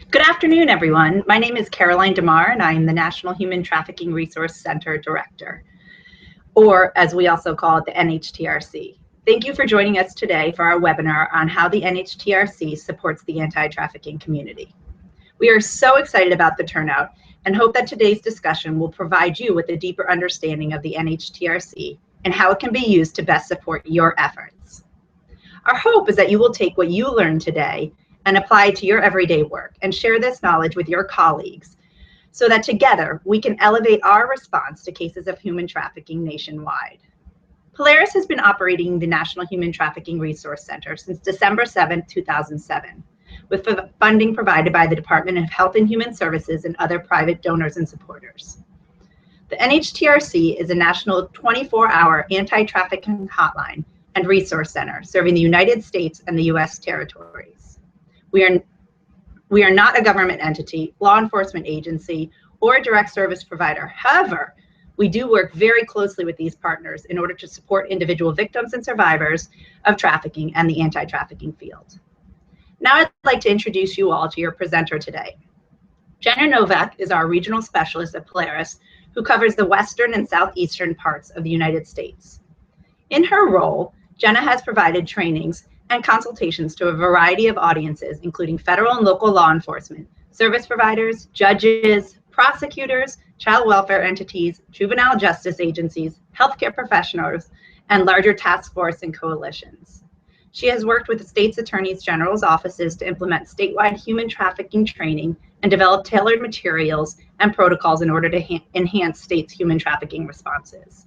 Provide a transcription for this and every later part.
Good afternoon, everyone. My name is Caroline DeMar, and I am the National Human Trafficking Resource Center Director, or as we also call it, the NHTRC. Thank you for joining us today for our webinar on how the NHTRC supports the anti-trafficking community. We are so excited about the turnout and hope that today's discussion will provide you with a deeper understanding of the NHTRC and how it can be used to best support your efforts. Our hope is that you will take what you learned today and apply it to your everyday work and share this knowledge with your colleagues so that together we can elevate our response to cases of human trafficking nationwide. Polaris has been operating the National Human Trafficking Resource Center since December 7, 2007, with funding provided by the Department of Health and Human Services and other private donors and supporters. The NHTRC is a national 24-hour anti-trafficking hotline and resource center serving the United States and the U.S. territories. We are not a government entity, law enforcement agency, or a direct service provider. However, we do work very closely with these partners in order to support individual victims and survivors of trafficking and the anti-trafficking field. Now I'd like to introduce you all to your presenter today. Jenna Novak is our regional specialist at Polaris, who covers the western and southeastern parts of the United States. In her role, Jenna has provided trainings and consultations to a variety of audiences, including federal and local law enforcement, service providers, judges, prosecutors, child welfare entities, juvenile justice agencies, healthcare professionals, and larger task force and coalitions. She has worked with the state's attorneys general's offices to implement statewide human trafficking training and develop tailored materials and protocols in order to enhance states' human trafficking responses.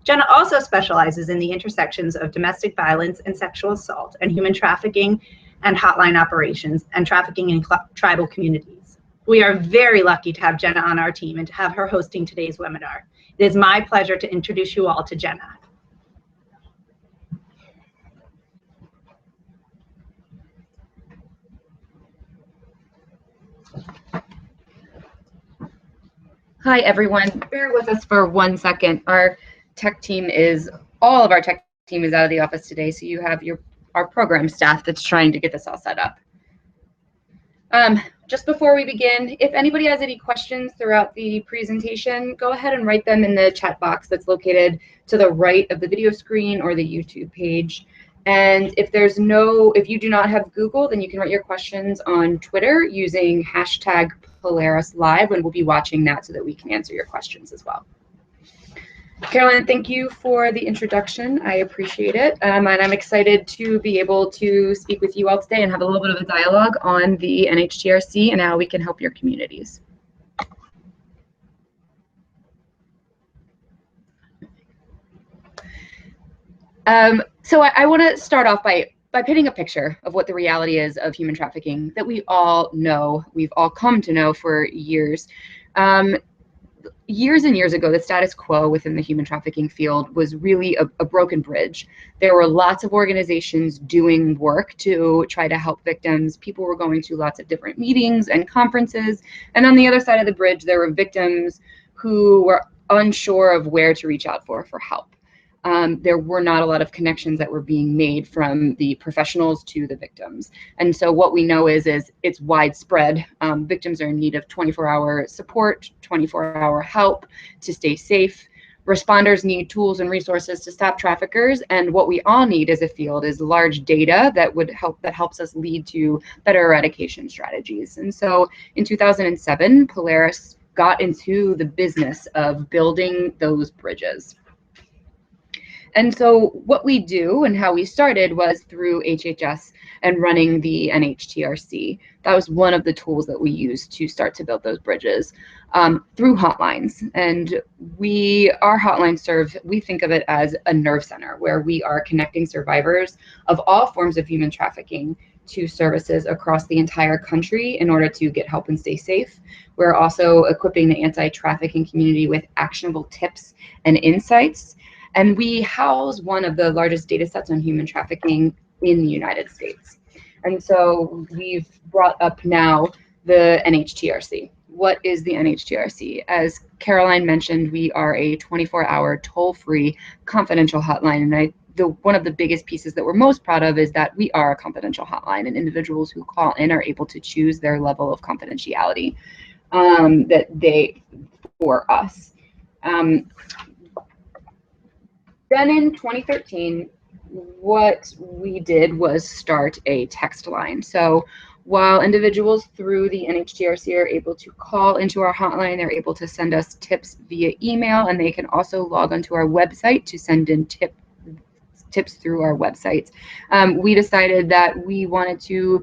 Jenna also specializes in the intersections of domestic violence and sexual assault and human trafficking and hotline operations and trafficking in tribal communities. We are very lucky to have Jenna on our team and to have her hosting today's webinar. It is my pleasure to introduce you all to Jenna. Hi, everyone. Bear with us for 1 second. All of our tech team is out of the office today, so you have our program staff that's trying to get this all set up. Just before we begin, if anybody has any questions throughout the presentation, go ahead and write them in the chat box that's located to the right of the video screen or the YouTube page. And if you do not have Google, then you can write your questions on Twitter using hashtag Polaris Live, and we'll be watching that so that we can answer your questions as well. Caroline, thank you for the introduction. I appreciate it. And I'm excited to be able to speak with you all today and have a little bit of a dialogue on the NHTRC and how we can help your communities. So I want to start off by painting a picture of what the reality is of human trafficking that we all know, we've all come to know for years. Years and years ago, the status quo within the human trafficking field was really a broken bridge. There were lots of organizations doing work to try to help victims. People were going to lots of different meetings and conferences. And on the other side of the bridge, there were victims who were unsure of where to reach out for help. There were not a lot of connections that were being made from the professionals to the victims. And so what we know is it's widespread. Victims are in need of 24-hour support, 24-hour help to stay safe. Responders need tools and resources to stop traffickers. And what we all need as a field is large data that helps us lead to better eradication strategies. And so in 2007, Polaris got into the business of building those bridges. And so what we do and how we started was through HHS and running the NHTRC. That was one of the tools that we used to start to build those bridges through hotlines. And our hotlines we think of it as a nerve center where we are connecting survivors of all forms of human trafficking to services across the entire country in order to get help and stay safe. We're also equipping the anti-trafficking community with actionable tips and insights. And we house one of the largest data sets on human trafficking in the United States. And so we've brought up now the NHTRC. What is the NHTRC? As Caroline mentioned, we are a 24-hour toll-free confidential hotline. And one of the biggest pieces that we're most proud of is that we are a confidential hotline, and individuals who call in are able to choose their level of confidentiality that they for us. Then in 2013, what we did was start a text line. So while individuals through the NHTRC are able to call into our hotline, they're able to send us tips via email, and they can also log onto our website to send in tips through our website. We decided that we wanted to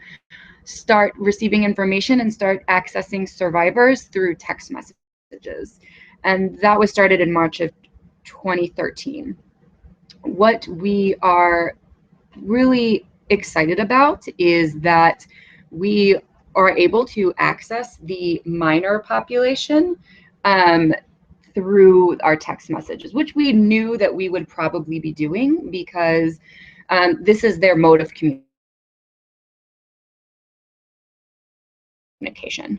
start receiving information and start accessing survivors through text messages. And that was started in March of 2013. What we are really excited about is that we are able to access the minor population through our text messages, which we knew that we would probably be doing because this is their mode of communication.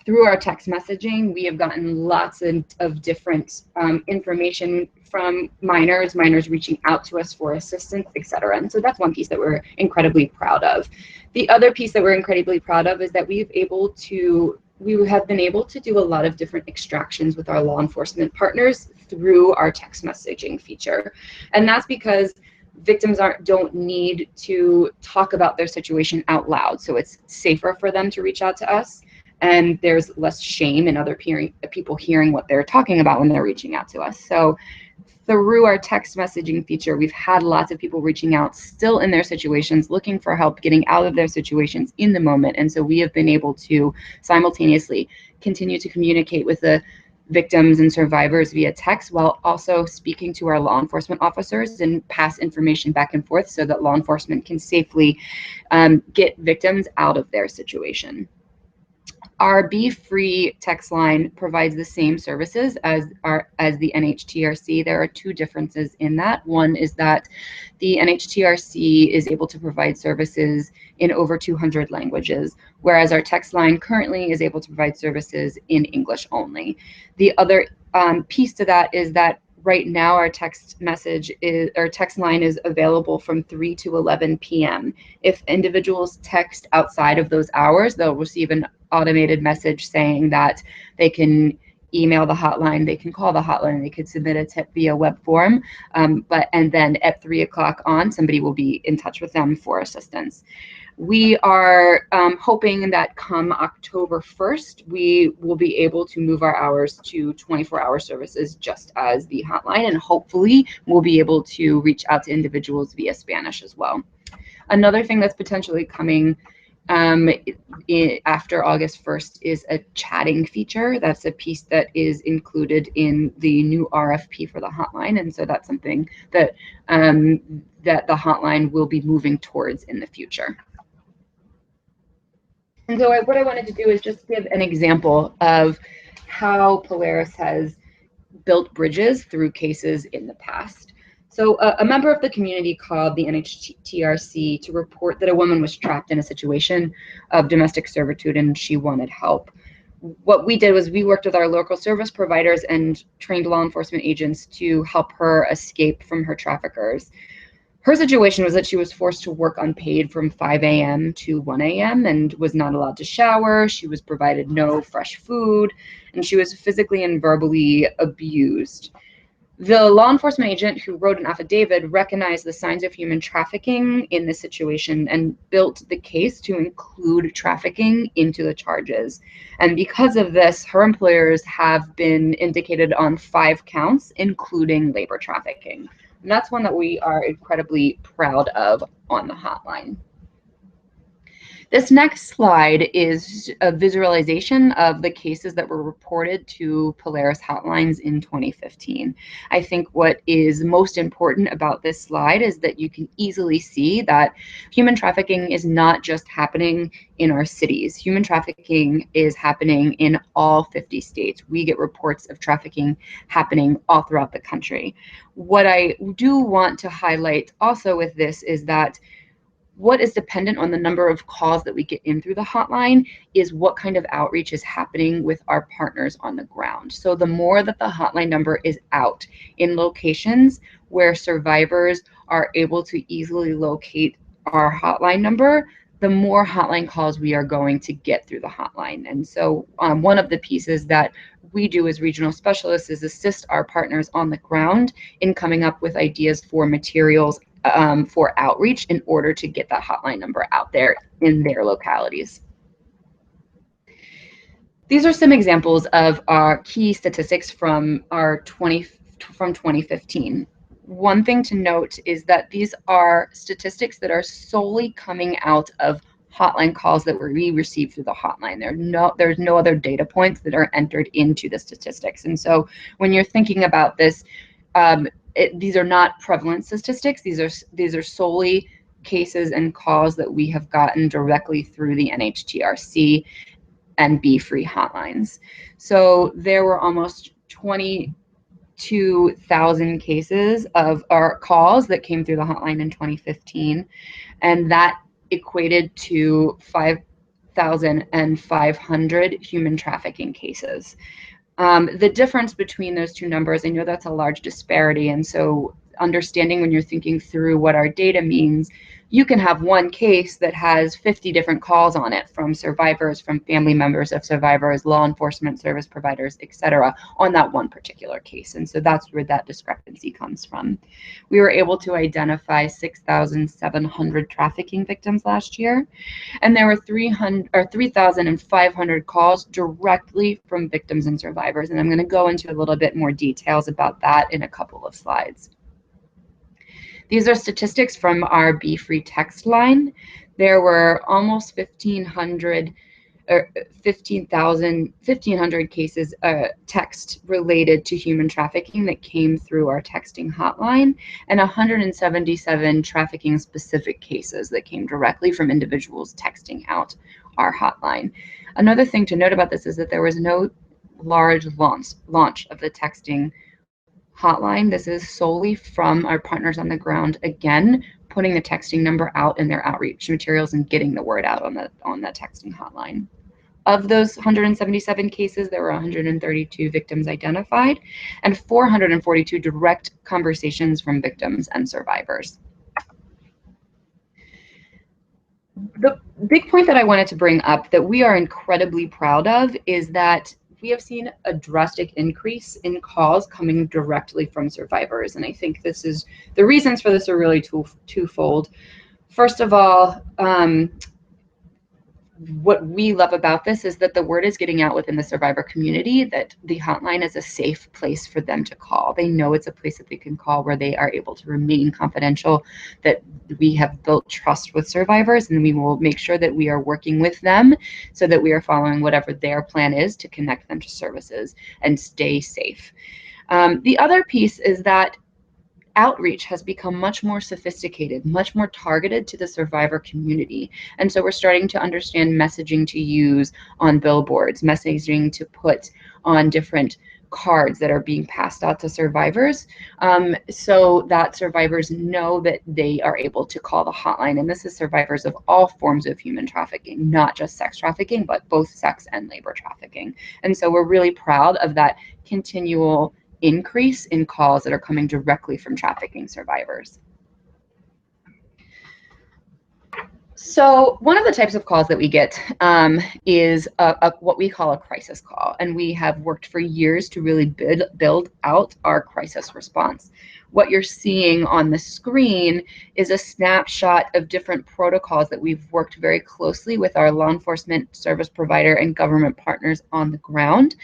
Through our text messaging, we have gotten lots of different information from minors reaching out to us for assistance, etc. And so that's one piece that we're incredibly proud of. The other piece that we're incredibly proud of is that we have been able to do a lot of different extractions with our law enforcement partners through our text messaging feature. And that's because victims don't need to talk about their situation out loud. So it's safer for them to reach out to us. And there's less shame in other people hearing what they're talking about when they're reaching out to us. So through our text messaging feature, we've had lots of people reaching out still in their situations, looking for help, getting out of their situations in the moment. And so we have been able to simultaneously continue to communicate with the victims and survivors via text while also speaking to our law enforcement officers and pass information back and forth so that law enforcement can safely get victims out of their situation. Our Be Free text line provides the same services as the NHTRC. There are two differences in that. One is that the NHTRC is able to provide services in over 200 languages, whereas our text line currently is able to provide services in English only. The other piece to that is that right now our text line is available from 3 to 11 p.m. If individuals text outside of those hours, they'll receive an automated message saying that they can email the hotline, they can call the hotline, they could submit a tip via web form, and then at 3 o'clock on, somebody will be in touch with them for assistance. We are hoping that come October 1st, we will be able to move our hours to 24-hour services just as the hotline, and hopefully we'll be able to reach out to individuals via Spanish as well. Another thing that's potentially coming after August 1st is a chatting feature. That's a piece that is included in the new RFP for the hotline, and so that's something that that the hotline will be moving towards in the future. And so what I wanted to do is just give an example of how Polaris has built bridges through cases in the past. So a member of the community called the NHTRC to report that a woman was trapped in a situation of domestic servitude and she wanted help. What we did was we worked with our local service providers and trained law enforcement agents to help her escape from her traffickers. Her situation was that she was forced to work unpaid from 5 a.m. to 1 a.m. and was not allowed to shower. She was provided no fresh food, and she was physically and verbally abused. The law enforcement agent who wrote an affidavit recognized the signs of human trafficking in this situation and built the case to include trafficking into the charges. And because of this, her employers have been indicated on 5 counts, including labor trafficking. And that's one that we are incredibly proud of on the hotline. This next slide is a visualization of the cases that were reported to Polaris hotlines in 2015. I think what is most important about this slide is that you can easily see that human trafficking is not just happening in our cities. Human trafficking is happening in all 50 states. We get reports of trafficking happening all throughout the country. What I do want to highlight also with this is that what is dependent on the number of calls that we get in through the hotline is what kind of outreach is happening with our partners on the ground. So the more that the hotline number is out in locations where survivors are able to easily locate our hotline number, the more hotline calls we are going to get through the hotline. And so one of the pieces that we do as regional specialists is assist our partners on the ground in coming up with ideas for materials for outreach in order to get that hotline number out there in their localities. These are some examples of our key statistics from 2015. One thing to note is that these are statistics that are solely coming out of hotline calls that we receive through the hotline. There's no other data points that are entered into the statistics. And so when you're thinking about this, these are not prevalent statistics. These are solely cases and calls that we have gotten directly through the NHTRC and Be Free hotlines. So there were almost 22,000 cases of our calls that came through the hotline in 2015, and that equated to 5,500 human trafficking cases. The difference between those two numbers, I know that's a large disparity, and so understanding when you're thinking through what our data means, you can have one case that has 50 different calls on it from survivors, from family members of survivors, law enforcement service providers, etc., on that one particular case. And so that's where that discrepancy comes from. We were able to identify 6,700 trafficking victims last year, and there were 3,500 calls directly from victims and survivors. And I'm going to go into a little bit more details about that in a couple of slides. These are statistics from our Be Free text line. There were almost 1,500 cases text related to human trafficking that came through our texting hotline, and 177 trafficking specific cases that came directly from individuals texting out our hotline. Another thing to note about this is that there was no large launch of the texting hotline. This is solely from our partners on the ground, again, putting the texting number out in their outreach materials and getting the word out on that texting hotline. Of those 177 cases, there were 132 victims identified and 442 direct conversations from victims and survivors. The big point that I wanted to bring up that we are incredibly proud of is that we have seen a drastic increase in calls coming directly from survivors. And I think the reasons for this are really twofold. First of all, what we love about this is that the word is getting out within the survivor community that the hotline is a safe place for them to call. They know it's a place that they can call where they are able to remain confidential, that we have built trust with survivors, and we will make sure that we are working with them so that we are following whatever their plan is to connect them to services and stay safe. The other piece is that outreach has become much more sophisticated, much more targeted to the survivor community. And so we're starting to understand messaging to use on billboards, messaging to put on different cards that are being passed out to survivors, so that survivors know that they are able to call the hotline. And this is survivors of all forms of human trafficking, not just sex trafficking, but both sex and labor trafficking. And so we're really proud of that continual increase in calls that are coming directly from trafficking survivors. So one of the types of calls that we get is what we call a crisis call, and we have worked for years to really build out our crisis response. What you're seeing on the screen is a snapshot of different protocols that we've worked very closely with our law enforcement service provider and government partners on the ground,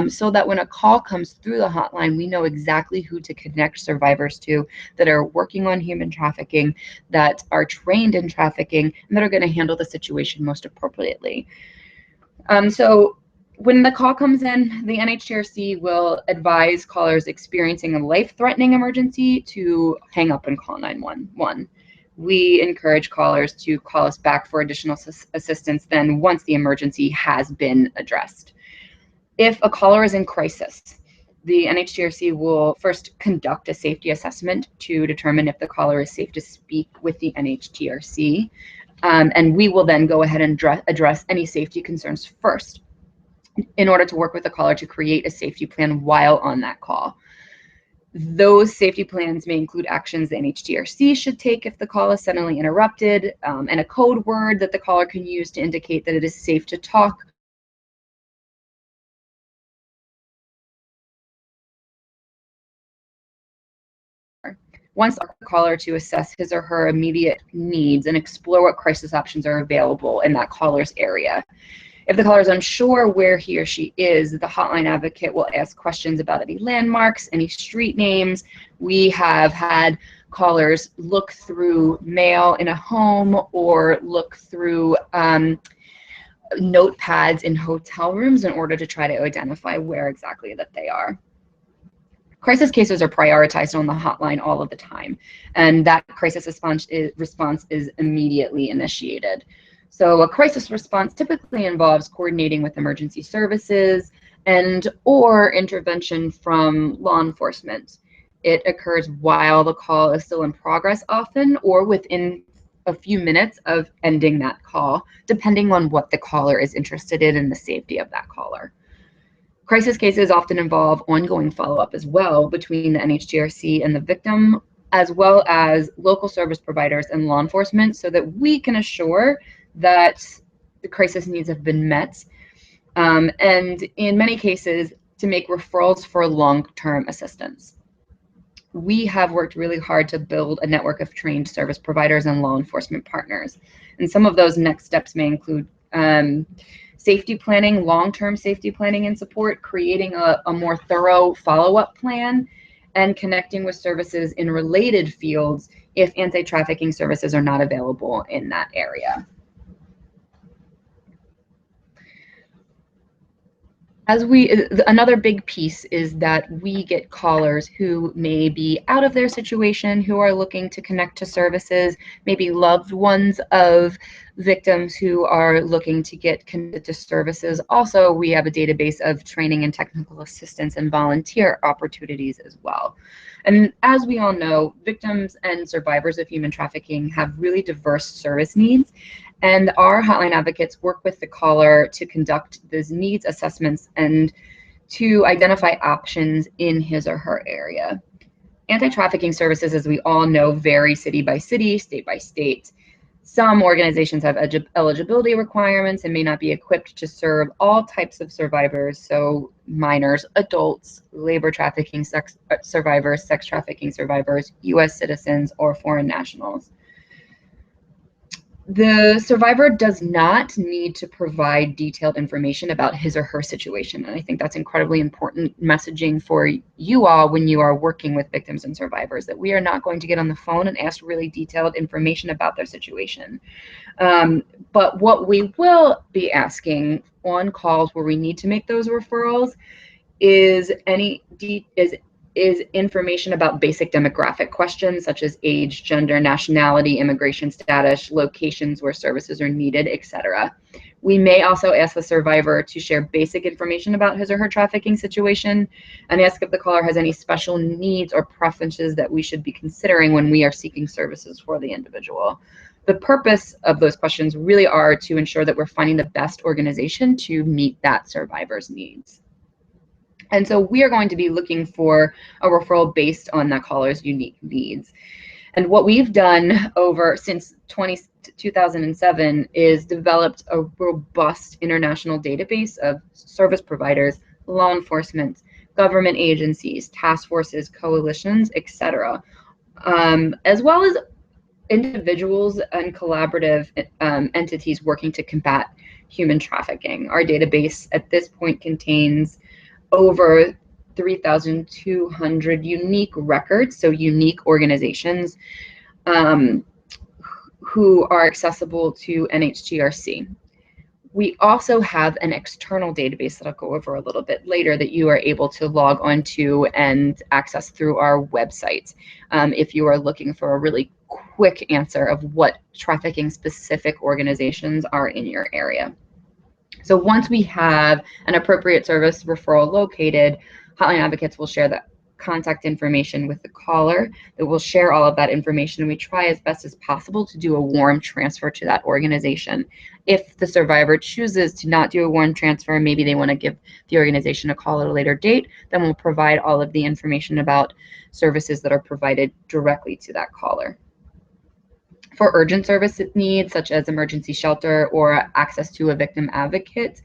so that when a call comes through the hotline, we know exactly who to connect survivors to that are working on human trafficking, that are trained in trafficking, and that are going to handle the situation most appropriately. So when the call comes in, the NHTRC will advise callers experiencing a life-threatening emergency to hang up and call 911. We encourage callers to call us back for additional assistance then once the emergency has been addressed. If a caller is in crisis, the NHTRC will first conduct a safety assessment to determine if the caller is safe to speak with the NHTRC. And we will then go ahead and address any safety concerns first in order to work with the caller to create a safety plan while on that call. Those safety plans may include actions the NHTRC should take if the call is suddenly interrupted, and a code word that the caller can use to indicate that it is safe to talk. Once the caller to assess his or her immediate needs and explore what crisis options are available in that caller's area. If the caller is unsure where he or she is, the hotline advocate will ask questions about any landmarks, any street names. We have had callers look through mail in a home or look through notepads in hotel rooms in order to try to identify where exactly that they are. Crisis cases are prioritized on the hotline all of the time, and that crisis response is immediately initiated. So a crisis response typically involves coordinating with emergency services and or intervention from law enforcement. It occurs while the call is still in progress often, or within a few minutes of ending that call, depending on what the caller is interested in and the safety of that caller. Crisis cases often involve ongoing follow-up as well between the NHTRC and the victim, as well as local service providers and law enforcement, so that we can assure that the crisis needs have been met, and in many cases, to make referrals for long-term assistance. We have worked really hard to build a network of trained service providers and law enforcement partners. And some of those next steps may include safety planning, long-term safety planning and support, creating a more thorough follow-up plan, and connecting with services in related fields if anti-trafficking services are not available in that area. Another big piece is that we get callers who may be out of their situation, who are looking to connect to services, maybe loved ones of victims who are looking to get connected to services. Also, we have a database of training and technical assistance and volunteer opportunities as well. And as we all know, victims and survivors of human trafficking have really diverse service needs. And our hotline advocates work with the caller to conduct those needs assessments and to identify options in his or her area. Anti-trafficking services, as we all know, vary city by city, state by state. Some organizations have eligibility requirements and may not be equipped to serve all types of survivors, so minors, adults, labor trafficking survivors, sex trafficking survivors, US citizens, or foreign nationals. The survivor does not need to provide detailed information about his or her situation. And I think that's incredibly important messaging for you all when you are working with victims and survivors, that we are not going to get on the phone and ask really detailed information about their situation. But what we will be asking on calls where we need to make those referrals is information about basic demographic questions such as age, gender, nationality, immigration status, locations where services are needed, etc. We may also ask the survivor to share basic information about his or her trafficking situation and ask if the caller has any special needs or preferences that we should be considering when we are seeking services for the individual. The purpose of those questions really are to ensure that we're finding the best organization to meet that survivor's needs. And so we are going to be looking for a referral based on that caller's unique needs. And what we've done since 2007 is developed a robust international database of service providers, law enforcement, government agencies, task forces, coalitions, etc., as well as individuals and collaborative entities working to combat human trafficking. Our database at this point contains over 3,200 unique records, so unique organizations who are accessible to NHTRC. We also have an external database that I'll go over a little bit later that you are able to log onto and access through our website if you are looking for a really quick answer of what trafficking specific organizations are in your area. So once we have an appropriate service referral located, hotline advocates will share contact information with the caller that will share all of that information, and we try as best as possible to do a warm transfer to that organization. If the survivor chooses to not do a warm transfer, maybe they want to give the organization a call at a later date, then we'll provide all of the information about services that are provided directly to that caller. For urgent service needs, such as emergency shelter or access to a victim advocate,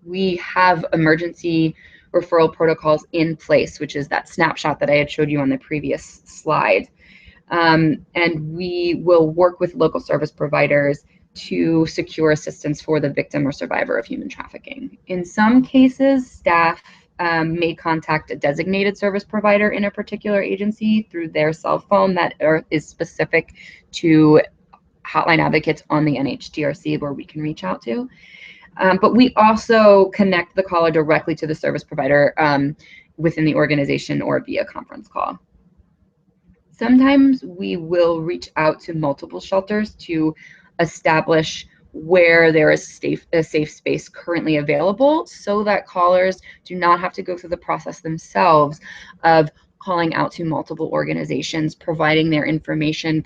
we have emergency referral protocols in place, which is that snapshot that I had showed you on the previous slide. And we will work with local service providers to secure assistance for the victim or survivor of human trafficking. In some cases, staff may contact a designated service provider in a particular agency through their cell phone that is specific to hotline advocates on the NHTRC where we can reach out to. But we also connect the caller directly to the service provider within the organization or via conference call. Sometimes we will reach out to multiple shelters to establish where there is a safe space currently available, so that callers do not have to go through the process themselves of calling out to multiple organizations, providing their information,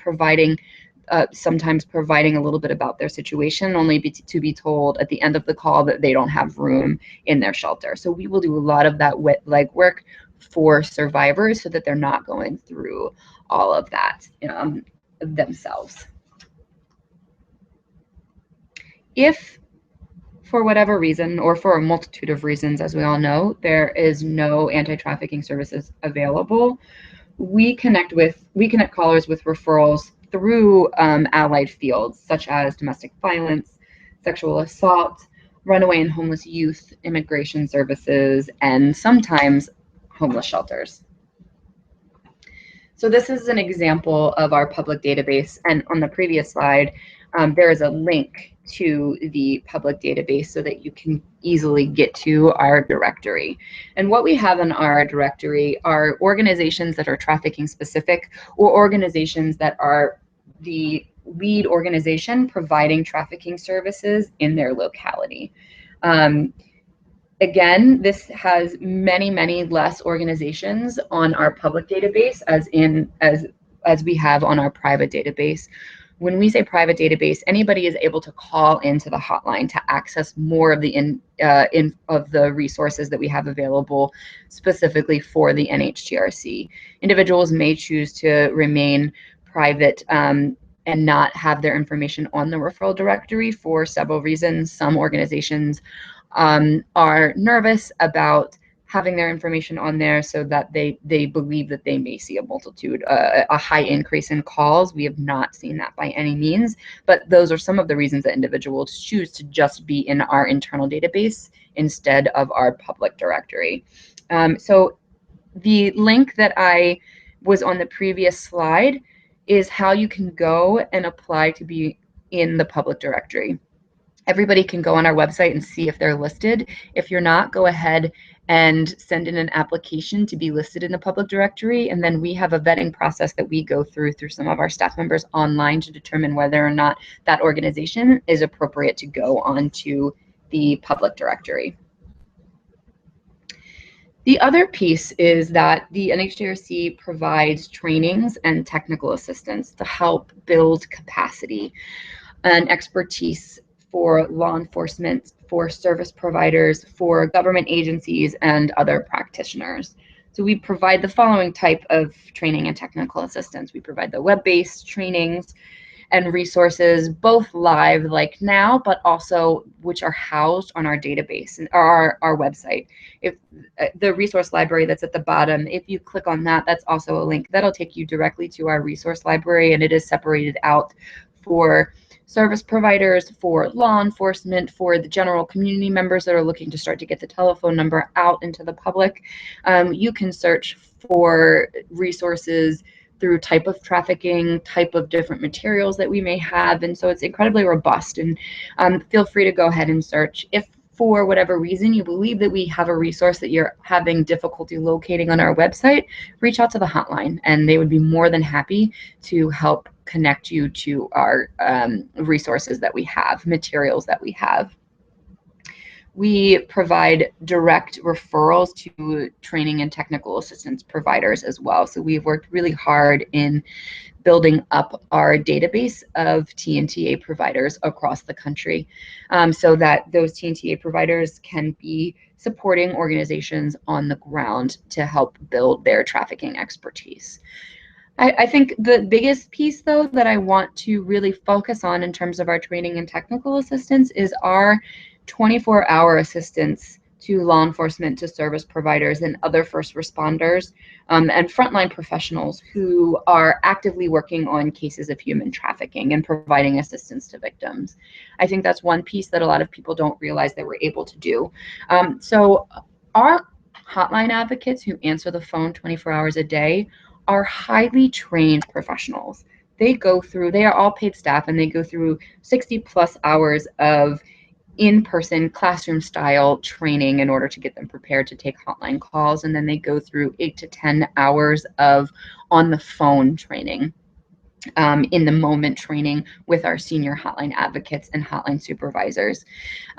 sometimes providing a little bit about their situation, only to be told at the end of the call that they don't have room in their shelter. So we will do a lot of that legwork for survivors so that they're not going through all of that themselves. If for whatever reason, or for a multitude of reasons, as we all know, there is no anti-trafficking services available, we connect callers with referrals through allied fields such as domestic violence, sexual assault, runaway and homeless youth, immigration services, and sometimes homeless shelters. So this is an example of our public database, and on the previous slide, there is a link to the public database so that you can easily get to our directory. And what we have in our directory are organizations that are trafficking specific, or organizations that are the lead organization providing trafficking services in their locality. Again, this has many, many less organizations on our public database as we have on our private database. When we say private database, anybody is able to call into the hotline to access more of the of the resources that we have available specifically for the NHTRC. Individuals may choose to remain private and not have their information on the referral directory for several reasons. Some organizations are nervous about having their information on there so that they believe that they may see a high increase in calls. We have not seen that by any means, but those are some of the reasons that individuals choose to just be in our internal database instead of our public directory. So the link that I was on the previous slide is how you can go and apply to be in the public directory. Everybody can go on our website and see if they're listed. If you're not, go ahead and send in an application to be listed in the public directory, and then we have a vetting process that we go through some of our staff members online to determine whether or not that organization is appropriate to go onto the public directory. The other piece is that the NHTRC provides trainings and technical assistance to help build capacity and expertise for law enforcement, for service providers, for government agencies, and other practitioners. So we provide the following type of training and technical assistance. We provide the web-based trainings and resources, both live like now, but also which are housed on our database and our website. If the resource library that's at the bottom, if you click on that, that's also a link that'll take you directly to our resource library, and it is separated out for service providers, for law enforcement, for the general community members that are looking to start to get the telephone number out into the public. You can search for resources through type of trafficking, type of different materials that we may have, and so it's incredibly robust. And feel free to go ahead and search. If for whatever reason you believe that we have a resource that you're having difficulty locating on our website, reach out to the hotline, and they would be more than happy to help connect you to our resources that we have, materials that we have. We provide direct referrals to training and technical assistance providers as well. So we've worked really hard in building up our database of TNTA providers across the country, so that those TNTA providers can be supporting organizations on the ground to help build their trafficking expertise. I think the biggest piece, though, that I want to really focus on in terms of our training and technical assistance is our 24-hour assistance to law enforcement, to service providers, and other first responders and frontline professionals who are actively working on cases of human trafficking and providing assistance to victims. I think that's one piece that a lot of people don't realize that we're able to do. So our hotline advocates who answer the phone 24 hours a day are highly trained professionals. They are all paid staff, and they go through 60+ hours of in-person classroom style training in order to get them prepared to take hotline calls. And then they go through 8 to 10 hours of on the phone training, in the moment training with our senior hotline advocates and hotline supervisors.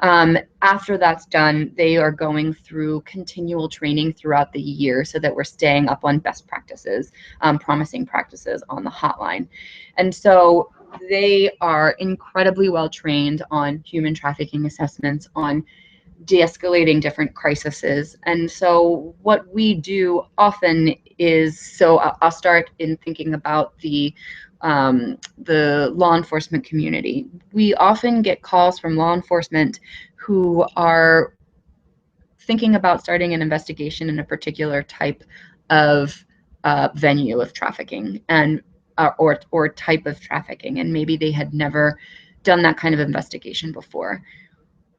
After that's done, they are going through continual training throughout the year so that we're staying up on best practices, promising practices on the hotline. And so they are incredibly well trained on human trafficking assessments, on de-escalating different crises. And so what we do often is, so I'll start in thinking about the law enforcement community. We often get calls from law enforcement who are thinking about starting an investigation in a particular type of venue of trafficking, and or type of trafficking, and maybe they had never done that kind of investigation before.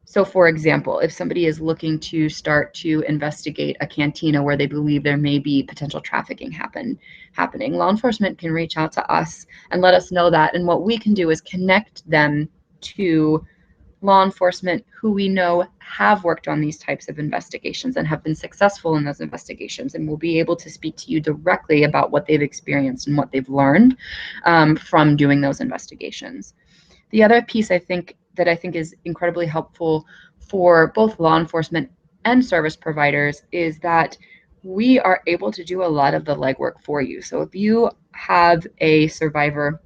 So for example, if somebody is looking to start to investigate a cantina where they believe there may be potential trafficking happening, law enforcement can reach out to us and let us know that. And what we can do is connect them to law enforcement who we know have worked on these types of investigations and have been successful in those investigations, and will be able to speak to you directly about what they've experienced and what they've learned from doing those investigations. The other piece I think is incredibly helpful for both law enforcement and service providers is that we are able to do a lot of the legwork for you. So if you have a survivor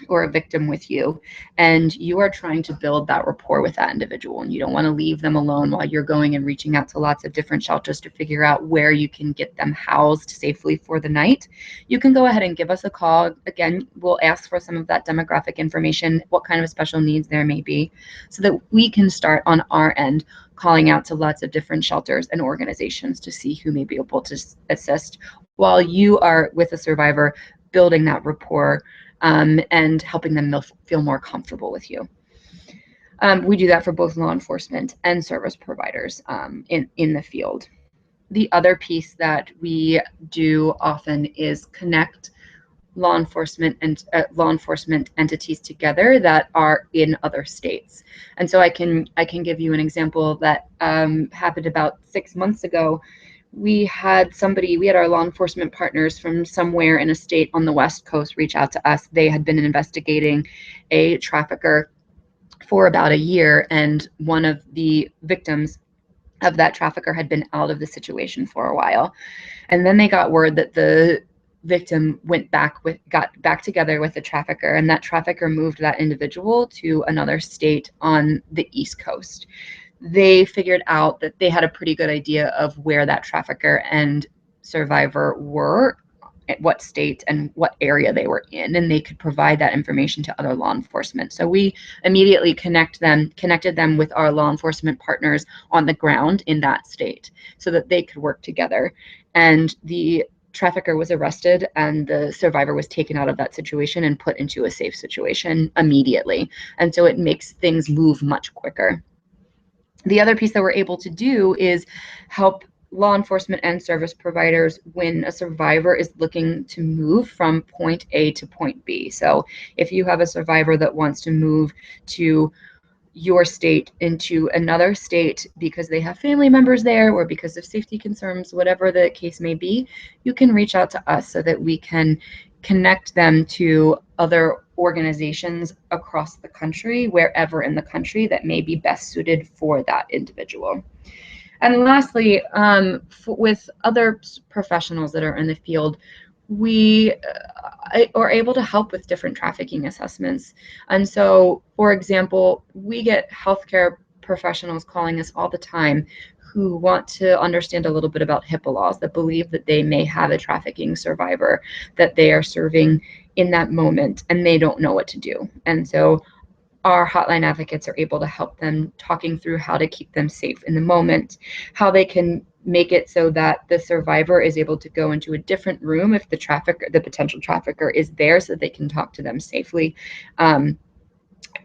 or a victim with you, and you are trying to build that rapport with that individual, and you don't want to leave them alone while you're going and reaching out to lots of different shelters to figure out where you can get them housed safely for the night, you can go ahead and give us a call. Again, we'll ask for some of that demographic information, what kind of special needs there may be, so that we can start on our end calling out to lots of different shelters and organizations to see who may be able to assist while you are with a survivor, building that rapport and helping them feel more comfortable with you. We do that for both law enforcement and service providers in the field. The other piece that we do often is connect law enforcement and law enforcement entities together that are in other states. And so I can give you an example that happened about 6 months ago. We had our law enforcement partners from somewhere in a state on the West Coast reach out to us. They had been investigating a trafficker for about a year, and one of the victims of that trafficker had been out of the situation for a while. And then they got word that the victim got back together with the trafficker, and that trafficker moved that individual to another state on the East Coast. They figured out that they had a pretty good idea of where that trafficker and survivor were, at what state and what area they were in, and they could provide that information to other law enforcement. So we immediately connected them with our law enforcement partners on the ground in that state so that they could work together. And the trafficker was arrested, and the survivor was taken out of that situation and put into a safe situation immediately. And so it makes things move much quicker. The other piece that we're able to do is help law enforcement and service providers when a survivor is looking to move from point A to point B. So if you have a survivor that wants to move to your state into another state because they have family members there or because of safety concerns, whatever the case may be, you can reach out to us so that we can connect them to other organizations across the country, wherever in the country that may be best suited for that individual. And lastly, with other professionals that are in the field, we are able to help with different trafficking assessments. And so, for example, we get healthcare professionals calling us all the time who want to understand a little bit about HIPAA laws, that believe that they may have a trafficking survivor that they are serving in that moment, and they don't know what to do. And so our hotline advocates are able to help them, talking through how to keep them safe in the moment, how they can make it so that the survivor is able to go into a different room if the potential trafficker is there, so they can talk to them safely.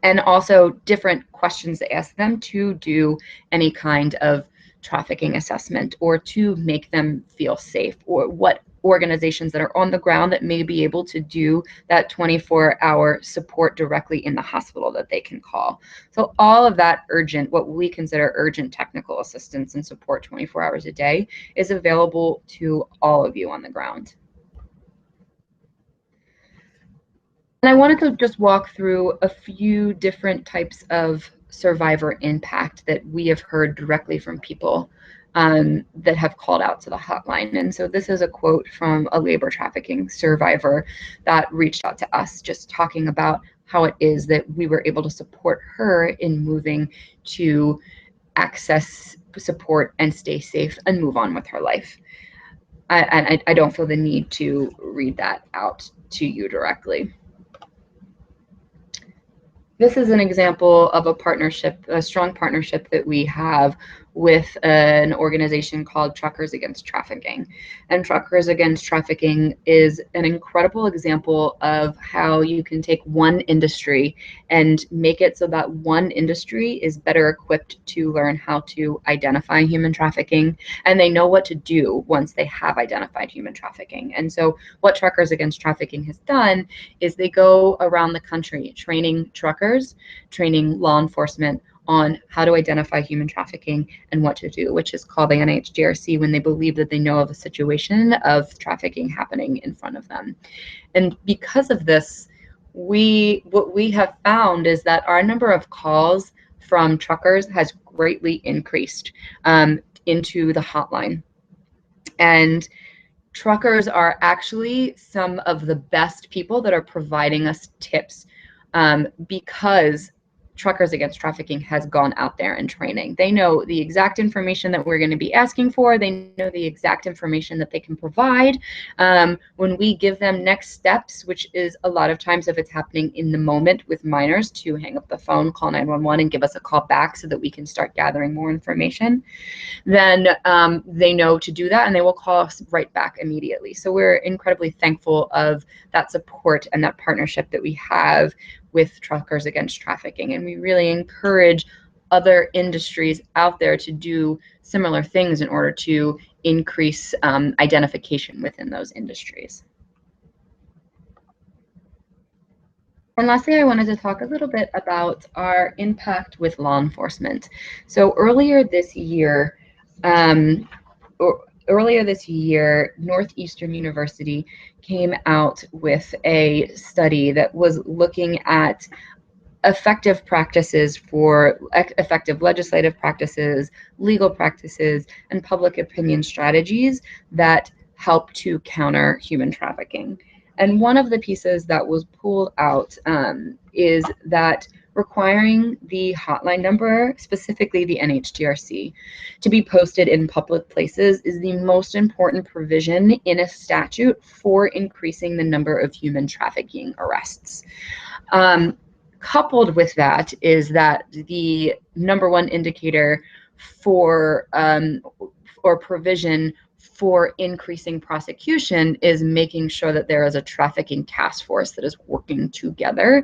And also different questions to ask them to do any kind of trafficking assessment, or to make them feel safe, or what organizations that are on the ground that may be able to do that 24-hour support directly in the hospital that they can call. So all of that urgent, what we consider urgent technical assistance and support 24 hours a day, is available to all of you on the ground. And I wanted to just walk through a few different types of survivor impact that we have heard directly from people that have called out to the hotline. And so this is a quote from a labor trafficking survivor that reached out to us, just talking about how it is that we were able to support her in moving to access support and stay safe and move on with her life. I don't feel the need to read that out to you directly. This is an example of a partnership, a strong partnership that we have with an organization called Truckers Against Trafficking. And Truckers Against Trafficking is an incredible example of how you can take one industry and make it so that one industry is better equipped to learn how to identify human trafficking, and they know what to do once they have identified human trafficking. And so what Truckers Against Trafficking has done is they go around the country training truckers, training law enforcement on how to identify human trafficking and what to do, which is called the NHTRC when they believe that they know of a situation of trafficking happening in front of them. And because of this, what we have found is that our number of calls from truckers has greatly increased into the hotline. And truckers are actually some of the best people that are providing us tips because Truckers Against Trafficking has gone out there and training. They know the exact information that we're going to be asking for. They know the exact information that they can provide. When we give them next steps, which is a lot of times if it's happening in the moment with minors, to hang up the phone, call 911 and give us a call back so that we can start gathering more information, then they know to do that, and they will call us right back immediately. So we're incredibly thankful of that support and that partnership that we have with Truckers Against Trafficking. And we really encourage other industries out there to do similar things in order to increase identification within those industries. And lastly, I wanted to talk a little bit about our impact with law enforcement. So earlier this year, Northeastern University came out with a study that was looking at effective practices for effective legislative practices, legal practices, and public opinion strategies that help to counter human trafficking. And one of the pieces that was pulled out is that requiring the hotline number, specifically the NHTRC, to be posted in public places is the most important provision in a statute for increasing the number of human trafficking arrests. Coupled with that is that the number one indicator for or provision for increasing prosecution is making sure that there is a trafficking task force that is working together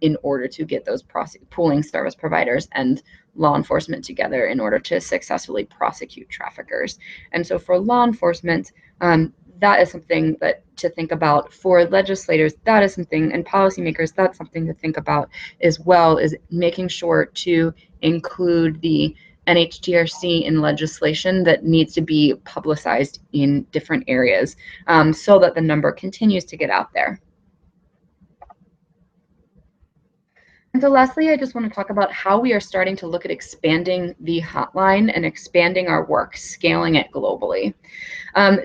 in order to get those pooling service providers and law enforcement together in order to successfully prosecute traffickers. And so for law enforcement, that is something that to think about. For legislators, that is something, and policymakers, that's something to think about as well, is making sure to include the NHTRC in legislation that needs to be publicized in different areas so that the number continues to get out there. And so lastly, I just want to talk about how we are starting to look at expanding the hotline and expanding our work, scaling it globally.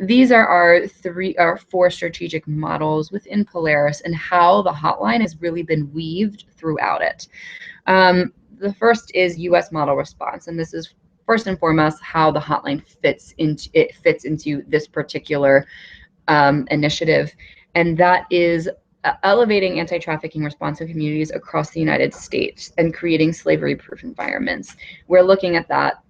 These are our four strategic models within Polaris and how the hotline has really been weaved throughout it. The first is U.S. model response, and this is first and foremost how the hotline fits into this particular initiative, and that is elevating anti-trafficking responsive communities across the United States and creating slavery-proof environments. We're looking at that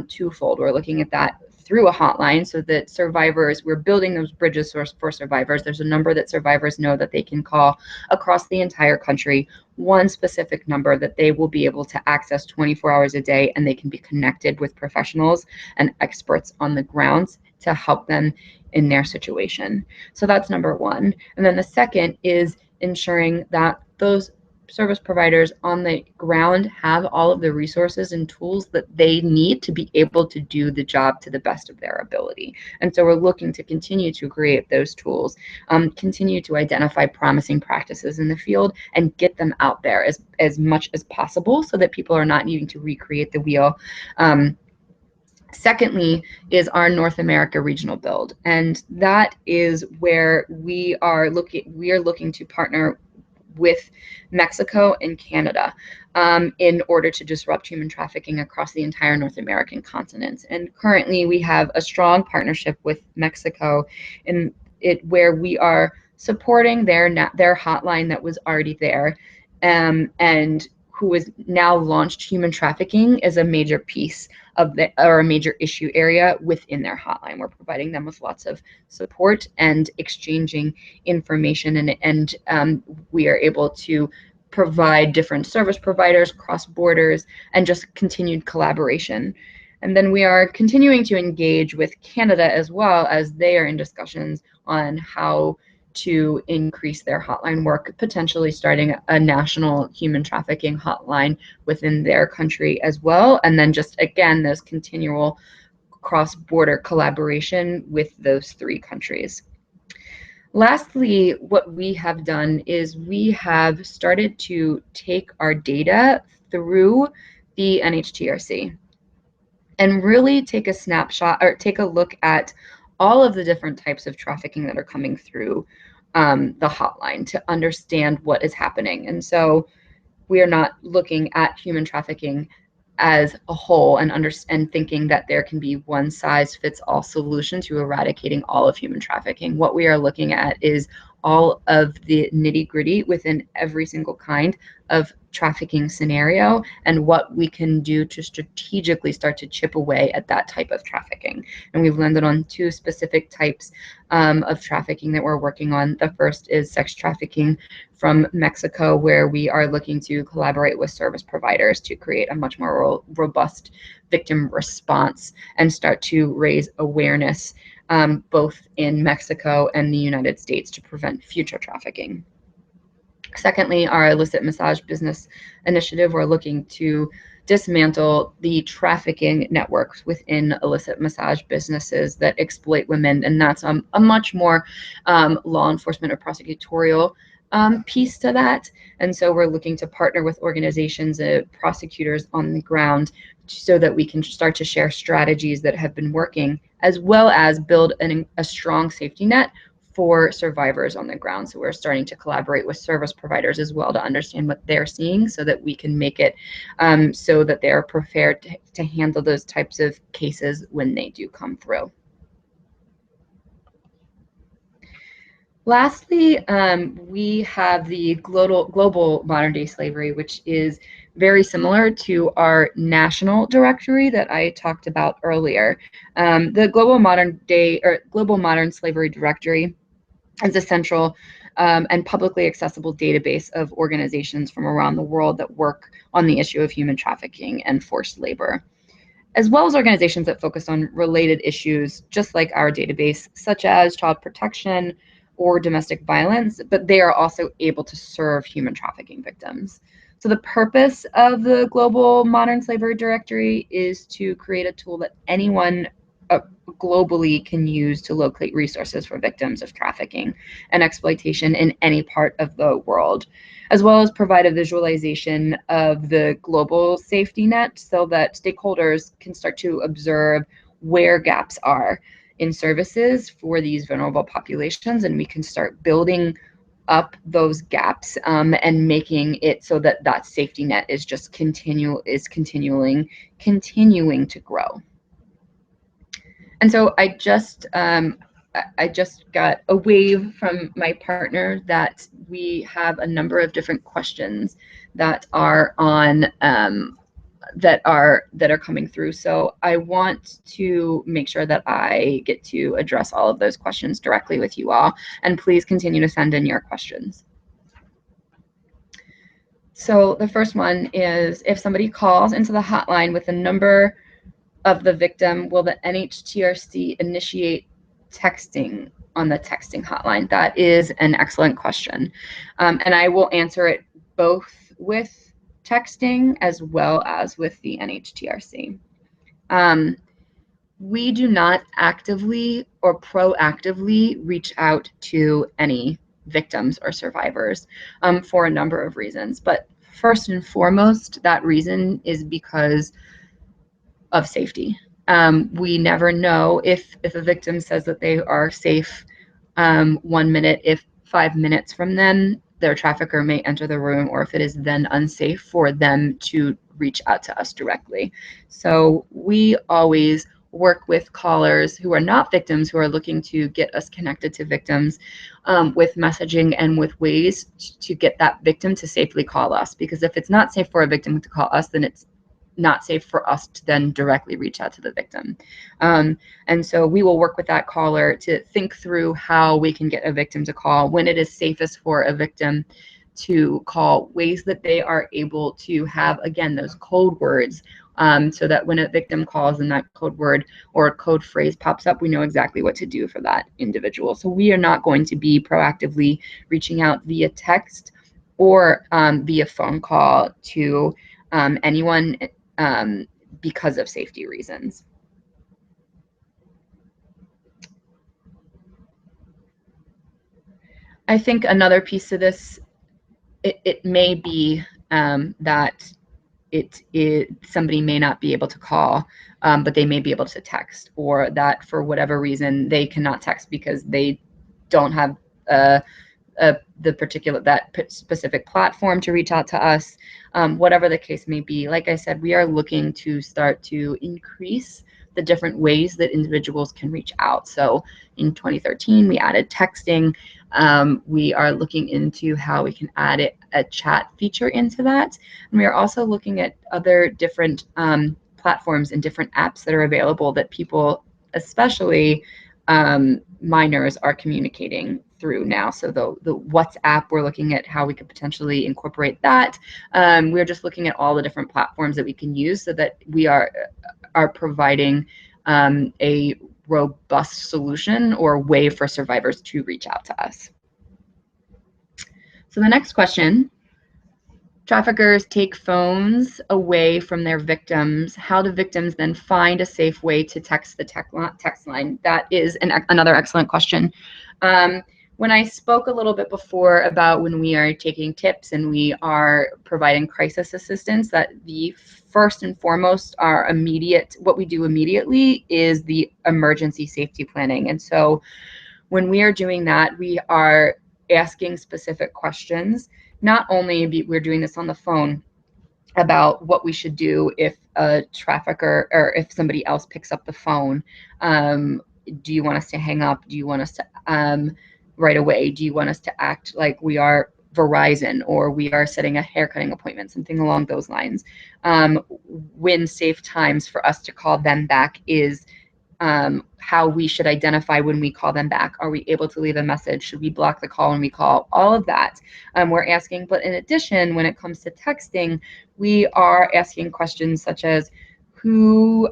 twofold. We're looking at that through a hotline so that survivors, we're building those bridges for survivors. There's a number that survivors know that they can call across the entire country, one specific number that they will be able to access 24 hours a day, and they can be connected with professionals and experts on the ground to help them in their situation. So that's number one. And then the second is ensuring that those service providers on the ground have all of the resources and tools that they need to be able to do the job to the best of their ability. And so we're looking to continue to create those tools, continue to identify promising practices in the field and get them out there as much as possible so that people are not needing to recreate the wheel. Secondly is our North America regional build, and that is where we are looking to partner with Mexico and Canada in order to disrupt human trafficking across the entire North American continent. And currently we have a strong partnership with Mexico where we are supporting their hotline that was already there, and who has now launched human trafficking as a major piece of or a major issue area within their hotline. We're providing them with lots of support and exchanging information, and we are able to provide different service providers cross borders and just continued collaboration. And then we are continuing to engage with Canada as well, as they are in discussions on how to increase their hotline work, potentially starting a national human trafficking hotline within their country as well. And then just, again, those continual cross-border collaboration with those three countries. Lastly, what we have done is we have started to take our data through the NHTRC and really take a snapshot or take a look at all of the different types of trafficking that are coming through the hotline to understand what is happening. And so we are not looking at human trafficking as a whole and thinking that there can be one size fits all solution to eradicating all of human trafficking. What we are looking at is all of the nitty gritty within every single kind of trafficking scenario and what we can do to strategically start to chip away at that type of trafficking. And we've landed on two specific types of trafficking that we're working on. The first is sex trafficking from Mexico, where we are looking to collaborate with service providers to create a much more robust victim response and start to raise awareness both in Mexico and the United States to prevent future trafficking. Secondly, our illicit massage business initiative, we're looking to dismantle the trafficking networks within illicit massage businesses that exploit women, and that's a much more law enforcement or prosecutorial piece to that. And so we're looking to partner with organizations and prosecutors on the ground so that we can start to share strategies that have been working, as well as build a strong safety net for survivors on the ground. So we're starting to collaborate with service providers as well to understand what they're seeing so that we can make it so that they're prepared to handle those types of cases when they do come through. Lastly, we have the global modern day slavery, which is very similar to our national directory that I talked about earlier. The global modern slavery directory is a central and publicly accessible database of organizations from around the world that work on the issue of human trafficking and forced labor, as well as organizations that focus on related issues, just like our database, such as child protection or domestic violence, but they are also able to serve human trafficking victims. So the purpose of the global modern slavery directory is to create a tool that anyone globally can use to locate resources for victims of trafficking and exploitation in any part of the world, as well as provide a visualization of the global safety net so that stakeholders can start to observe where gaps are in services for these vulnerable populations, and we can start building up those gaps and making it so that that safety net is just continuing to grow. And so I just got a wave from my partner that we have a number of different questions that are on that are coming through. So I want to make sure that I get to address all of those questions directly with you all, and please continue to send in your questions. So the first one is, if somebody calls into the hotline with the number of the victim, will the NHTRC initiate texting on the texting hotline? That is an excellent question. And I will answer it both with texting as well as with the NHTRC. We do not actively or proactively reach out to any victims or survivors for a number of reasons. But first and foremost, that reason is because of safety. We never know if a victim says that they are safe 1 minute, if 5 minutes from then their trafficker may enter the room, or if it is then unsafe for them to reach out to us directly. So we always work with callers who are not victims, who are looking to get us connected to victims with messaging and with ways to get that victim to safely call us. Because if it's not safe for a victim to call us, then it's not safe for us to then directly reach out to the victim. And so we will work with that caller to think through how we can get a victim to call, when it is safest for a victim to call, ways that they are able to have, again, those code words, so that when a victim calls and that code word or a code phrase pops up, we know exactly what to do for that individual. So we are not going to be proactively reaching out via text or via phone call to anyone because of safety reasons. I think another piece to this, it may be that somebody may not be able to call, but they may be able to text, or that for whatever reason they cannot text because they don't have that specific platform to reach out to us. Whatever the case may be, like I said, we are looking to start to increase the different ways that individuals can reach out. So in 2013, we added texting. We are looking into how we can add a chat feature into that. And we are also looking at other different platforms and different apps that are available that people, especially minors, are communicating through now. So the WhatsApp, we're looking at how we could potentially incorporate that. We're just looking at all the different platforms that we can use so that we are providing a robust solution or way for survivors to reach out to us. So the next question: traffickers take phones away from their victims. How do victims then find a safe way to text the text line? That is another excellent question. When I spoke a little bit before about when we are taking tips and we are providing crisis assistance, that the first and foremost, what we do immediately is the emergency safety planning. And so when we are doing that, we are asking specific questions. Not only we're doing this on the phone about what we should do if a trafficker or if somebody else picks up the phone. Do you want us to hang up? Do you want us to right away? Do you want us to act like we are Verizon or we are setting a haircutting appointment, something along those lines? When safe times for us to call them back is how we should identify when we call them back. Are we able to leave a message? Should we block the call when we call? All of that we're asking. But in addition, when it comes to texting, we are asking questions such as who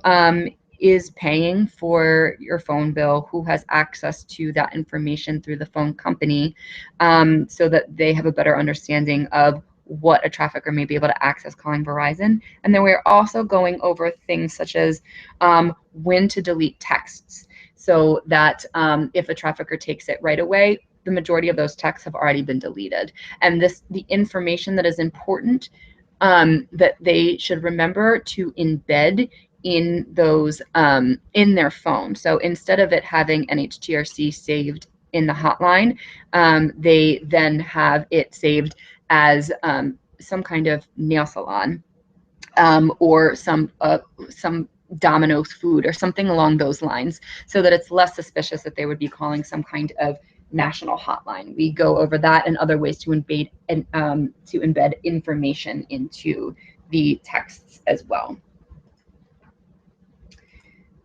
is paying for your phone bill, who has access to that information through the phone company, so that they have a better understanding of what a trafficker may be able to access calling Verizon. And then we're also going over things such as when to delete texts, so that if a trafficker takes it right away, the majority of those texts have already been deleted. And the information that is important that they should remember to embed in those in their phone. So instead of it having NHTRC saved in the hotline, they then have it saved as some kind of nail salon or some Domino's food or something along those lines, so that it's less suspicious that they would be calling some kind of national hotline. We go over that and other ways to embed information into the texts as well.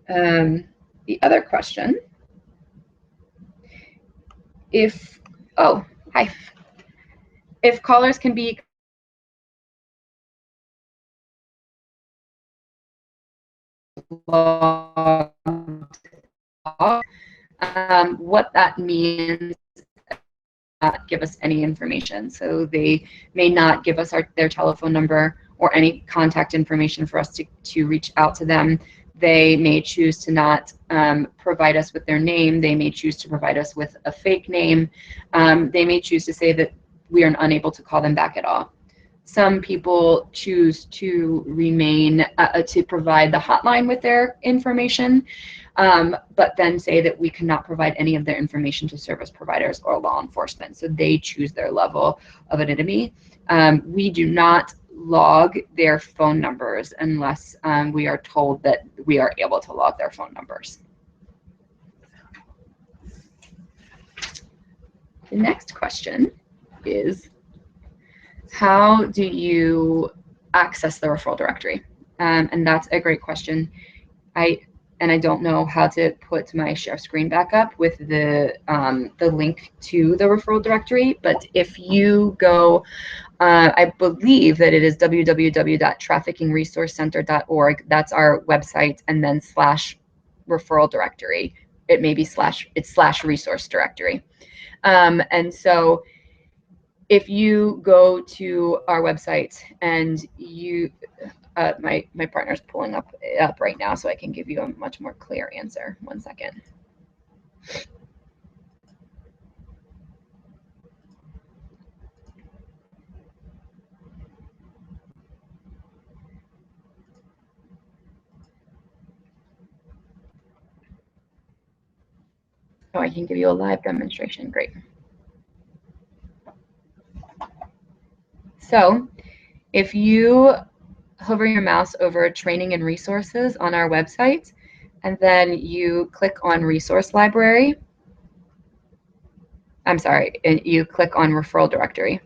The other question, if callers can be logged off, what that means, not give us any information. So they may not give us their telephone number or any contact information for us to reach out to them. They may choose to not provide us with their name. They may choose to provide us with a fake name. They may choose to say that we are unable to call them back at all. Some people choose to remain, to provide the hotline with their information, but then say that we cannot provide any of their information to service providers or law enforcement. So they choose their level of anonymity. We do not log their phone numbers unless we are told that we are able to log their phone numbers. The next question is, how do you access the referral directory? And that's a great question. I don't know how to put my share screen back up with the link to the referral directory, but if you go, I believe that it is www.traffickingresourcecenter.org. That's our website, and then /referral directory. It may be it's /resource directory. And so if you go to our website and you, my partner's pulling up right now, so I can give you a much more clear answer. One second. Oh, I can give you a live demonstration. Great. So if you hover your mouse over training and resources on our website, and then you click on resource library, I'm sorry, and you click on referral directory,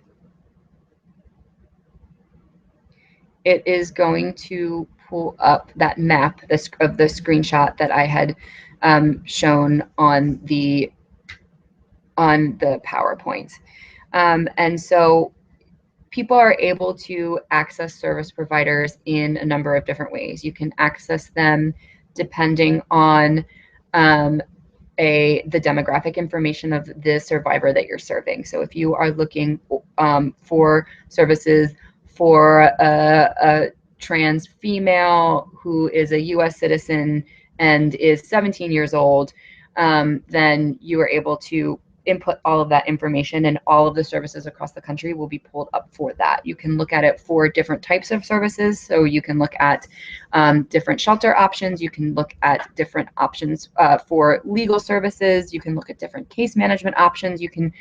it is going to pull up that map of the screenshot that I had shown on the PowerPoint. And so people are able to access service providers in a number of different ways. You can access them depending on the demographic information of the survivor that you're serving. So if you are looking for services for a trans female who is a US citizen and is 17 years old, then you are able to input all of that information, and all of the services across the country will be pulled up for that. You can look at it for different types of services. So you can look at different shelter options. You can look at different options for legal services. You can look at different case management options. You can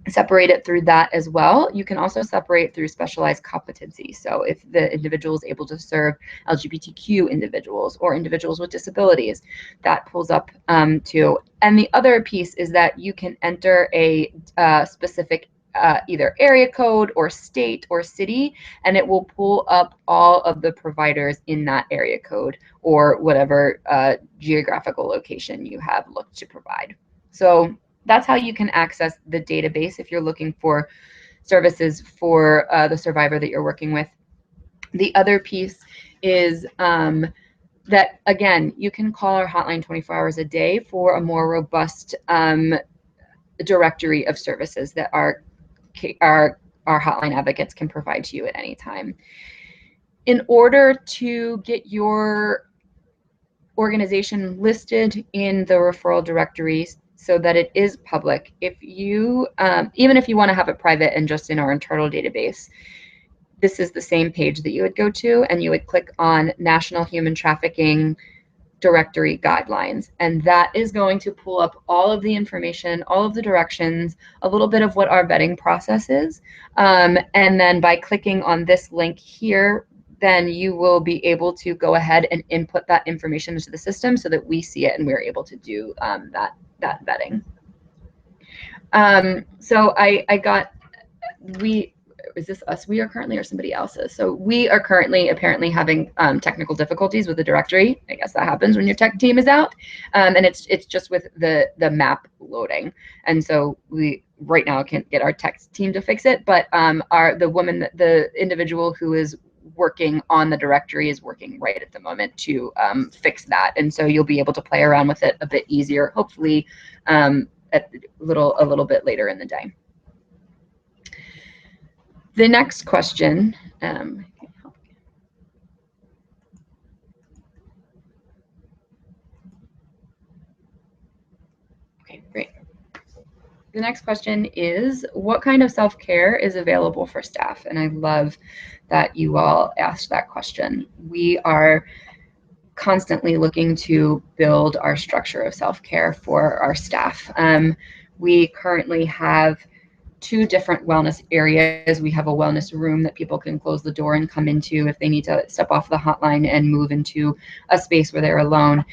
separate it through that as well. You can also separate through specialized competency. So if the individual is able to serve LGBTQ individuals or individuals with disabilities, that pulls up too. And the other piece is that you can enter a specific either area code or state or city, and it will pull up all of the providers in that area code or whatever geographical location you have looked to provide. So that's how you can access the database if you're looking for services for the survivor that you're working with. The other piece is that, again, you can call our hotline 24 hours a day for a more robust directory of services that our our hotline advocates can provide to you at any time. In order to get your organization listed in the referral directories so that it is public, if you even if you want to have it private and just in our internal database, this is the same page that you would go to, and you would click on National Human Trafficking Directory Guidelines, and that is going to pull up all of the information, all of the directions, a little bit of what our vetting process is, and then by clicking on this link here, then you will be able to go ahead and input that information into the system so that we see it and we're able to do that vetting. So is this us? We are currently, or somebody else's? So we are currently apparently having technical difficulties with the directory. I guess that happens when your tech team is out, and it's just with the map loading. And so we right now can't get our tech team to fix it, but the individual who is working on the directory is working right at the moment to fix that. And so you'll be able to play around with it a bit easier, hopefully a little bit later in the day. The next question, okay, great. The next question is, what kind of self-care is available for staff? And I love that you all asked that question. We are constantly looking to build our structure of self-care for our staff. We currently have 2 different wellness areas. We have a wellness room that people can close the door and come into if they need to step off the hotline and move into a space where they're alone,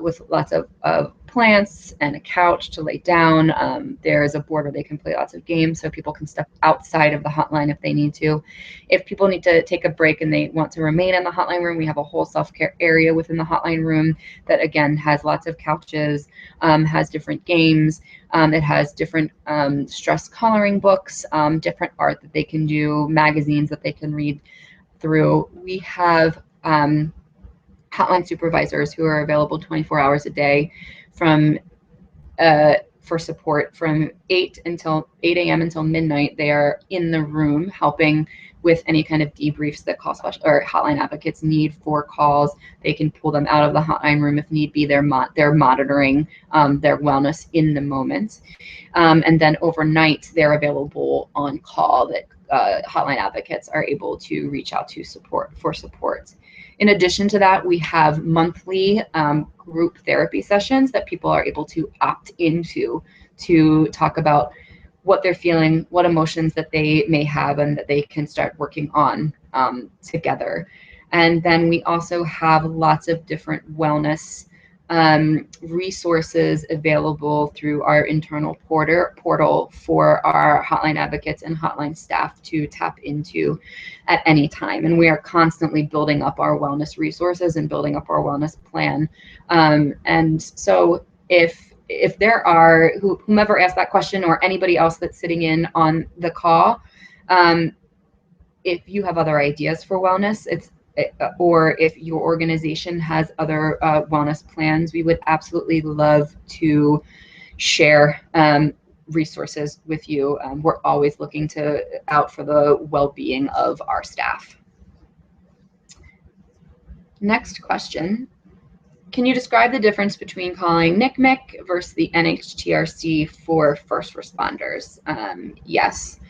with lots of plants and a couch to lay down. There's a board where they can play lots of games, so people can step outside of the hotline if they need to. If people need to take a break and they want to remain in the hotline room, we have a whole self-care area within the hotline room that again has lots of couches, has different games. It has different stress coloring books, different art that they can do, magazines that they can read through. We have hotline supervisors who are available 24 hours a day for support from 8 a.m. until midnight. They are in the room helping with any kind of debriefs that or hotline advocates need for calls. They can pull them out of the hotline room if need be. They're monitoring their wellness in the moment. And then overnight, they're available on call that hotline advocates are able to reach out to for support. In addition to that, we have monthly group therapy sessions that people are able to opt into to talk about what they're feeling, what emotions that they may have, and that they can start working on together. And then we also have lots of different wellness resources available through our internal portal for our hotline advocates and hotline staff to tap into at any time. And we are constantly building up our wellness resources and building up our wellness plan. And so if there are, whomever asked that question or anybody else that's sitting in on the call, if you have other ideas for wellness, or if your organization has other wellness plans, we would absolutely love to share resources with you. We're always looking out for the well-being of our staff. Next question. Can you describe the difference between calling NickNick versus the NHTRC for first responders? Yes.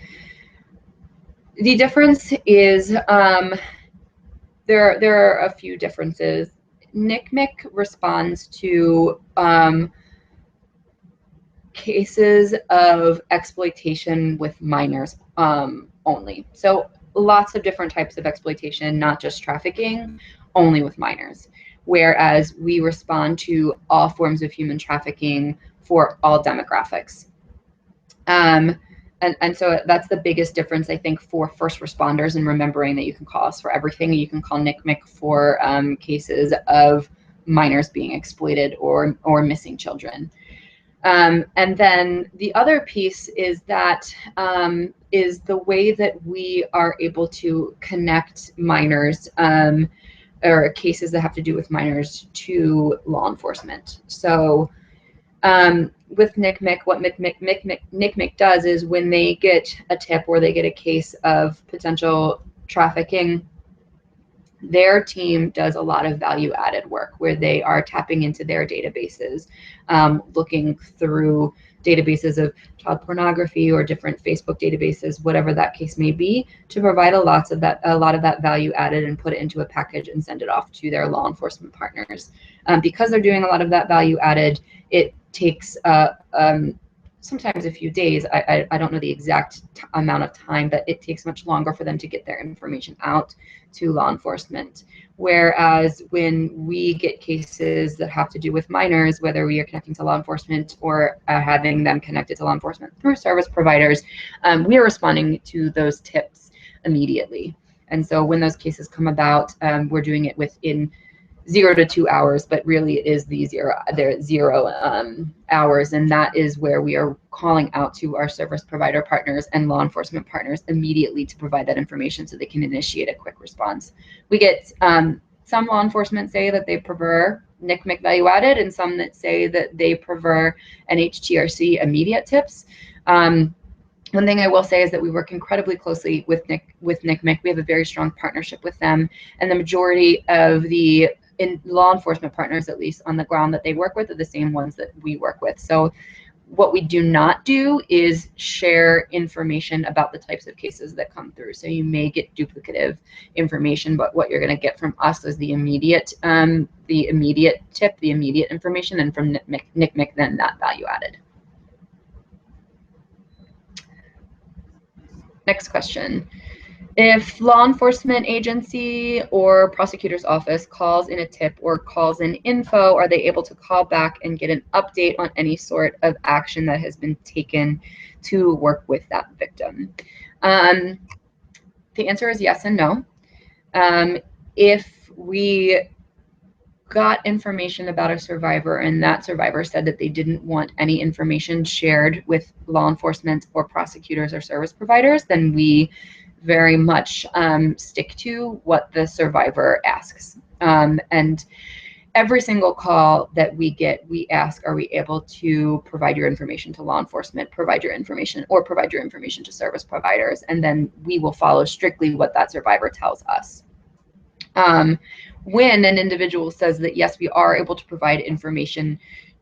The difference is there are a few differences. NickNick responds to cases of exploitation with minors only. So lots of different types of exploitation, not just trafficking, only with minors. Whereas we respond to all forms of human trafficking for all demographics. And so that's the biggest difference, I think, for first responders, and remembering that you can call us for everything. You can call NickNick for cases of minors being exploited or missing children. And then the other piece is that is the way that we are able to connect minors or cases that have to do with minors to law enforcement. So With NickNick, what NickNick does is when they get a tip or they get a case of potential trafficking, their team does a lot of value-added work where they are tapping into their databases, looking through databases of child pornography or different Facebook databases, whatever that case may be, to provide a lot of that value added and put it into a package and send it off to their law enforcement partners. Because they're doing a lot of that value added, it takes sometimes a few days. I don't know the exact amount of time, but it takes much longer for them to get their information out to law enforcement. Whereas when we get cases that have to do with minors, whether we are connecting to law enforcement or having them connected to law enforcement through service providers, we are responding to those tips immediately. And so when those cases come about, we're doing it within 0 to 2 hours, but really it is the zero hours, and that is where we are calling out to our service provider partners and law enforcement partners immediately to provide that information so they can initiate a quick response. We get some law enforcement say that they prefer NickNick value added, and some that say that they prefer NHTRC immediate tips. One thing I will say is that we work incredibly closely with NickNick. We have a very strong partnership with them, and the majority of the law enforcement partners, at least on the ground, that they work with are the same ones that we work with. So what we do not do is share information about the types of cases that come through. So you may get duplicative information, but what you're going to get from us is the immediate tip, the immediate information, and from NickNick then that value added. Next question. If law enforcement agency or prosecutor's office calls in a tip or calls in info, are they able to call back and get an update on any sort of action that has been taken to work with that victim? The answer is yes and no. If we got information about a survivor and that survivor said that they didn't want any information shared with law enforcement or prosecutors or service providers, then we very much stick to what the survivor asks. And every single call that we get, we ask, are we able to provide your information to law enforcement, provide your information to service providers, and then we will follow strictly what that survivor tells us. When an individual says that, yes, we are able to provide information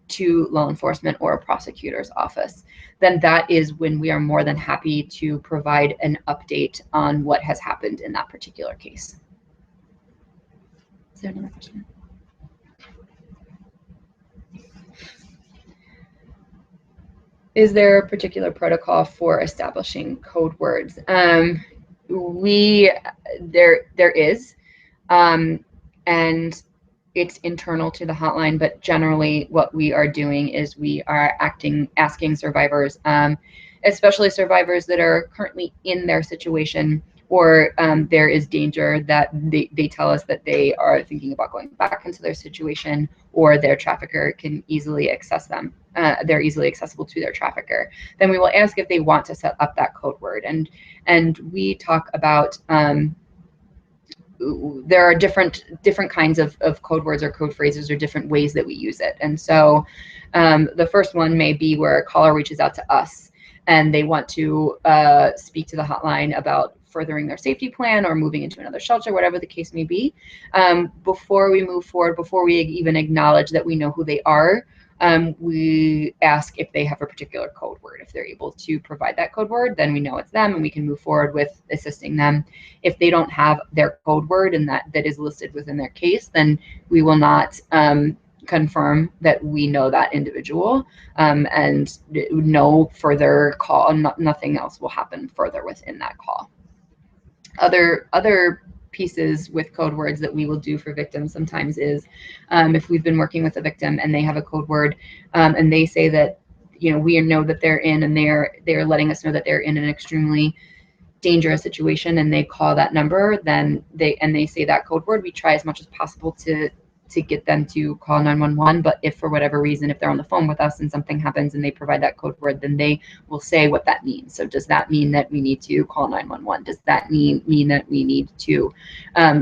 to law enforcement or a prosecutor's office, then that is when we are more than happy to provide an update on what has happened in that particular case. Is there another question? Is there a particular protocol for establishing code words? There is, and it's internal to the hotline, but generally what we are doing is we are asking survivors, especially survivors that are currently in their situation, or there is danger that they tell us that they are thinking about going back into their situation, or their trafficker can easily access them. They're easily accessible to their trafficker. Then we will ask if they want to set up that code word. And we talk about, there are different kinds of code words or code phrases or different ways that we use it. And so the first one may be where a caller reaches out to us and they want to speak to the hotline about furthering their safety plan or moving into another shelter, whatever the case may be. Before we move forward, before we even acknowledge that we know who they are, we ask if they have a particular code word. If they're able to provide that code word, then we know it's them and we can move forward with assisting them. If they don't have their code word and that is listed within their case, then we will not confirm that we know that individual, and no further call, nothing else will happen further within that call. Other pieces with code words that we will do for victims sometimes is, if we've been working with a victim and they have a code word, and they say that, you know, we know that they're in, and they're letting us know that they're in an extremely dangerous situation, and they call that number, then they say that code word, we try as much as possible to to get them to call 911. But if for whatever reason, if they're on the phone with us and something happens and they provide that code word, then they will say what that means. So does that mean that we need to call 911? Does that mean that we need to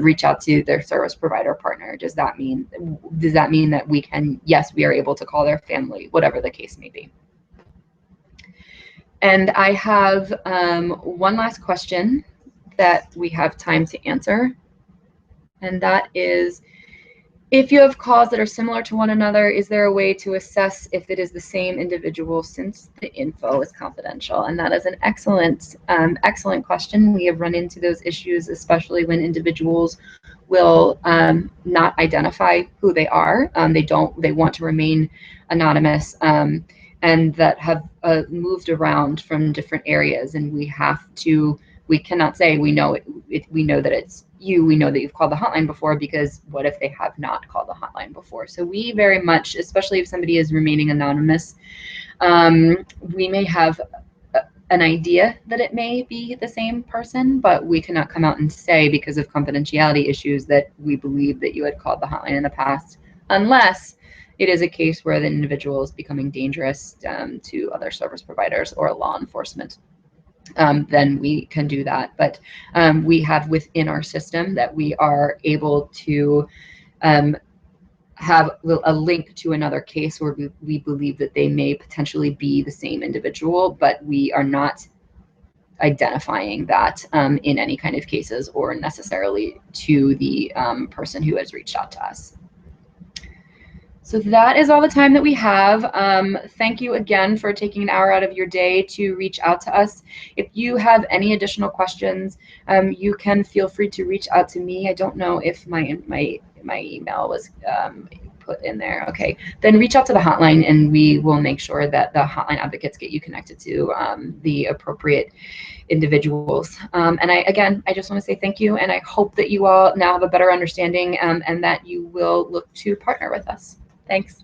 reach out to their service provider partner? Does that mean that we can, yes, we are able to call their family, whatever the case may be. And I have one last question that we have time to answer. And that is, if you have calls that are similar to one another, is there a way to assess if it is the same individual since the info is confidential? And that is an excellent, excellent question. We have run into those issues, especially when individuals will not identify who they are. They want to remain anonymous, and that have moved around from different areas, and we cannot say we know that it's you, we know that you've called the hotline before, because what if they have not called the hotline before? So we very much, especially if somebody is remaining anonymous, we may have an idea that it may be the same person, but we cannot come out and say, because of confidentiality issues, that we believe that you had called the hotline in the past, unless it is a case where the individual is becoming dangerous to other service providers or law enforcement. Then we can do that. But we have within our system that we are able to have a link to another case where we believe that they may potentially be the same individual, but we are not identifying that in any kind of cases or necessarily to the person who has reached out to us. So that is all the time that we have. Thank you again for taking an hour out of your day to reach out to us. If you have any additional questions, you can feel free to reach out to me. I don't know if my email was put in there. Okay, then reach out to the hotline and we will make sure that the hotline advocates get you connected to the appropriate individuals. And I just want to say thank you, and I hope that you all now have a better understanding and that you will look to partner with us. Thanks.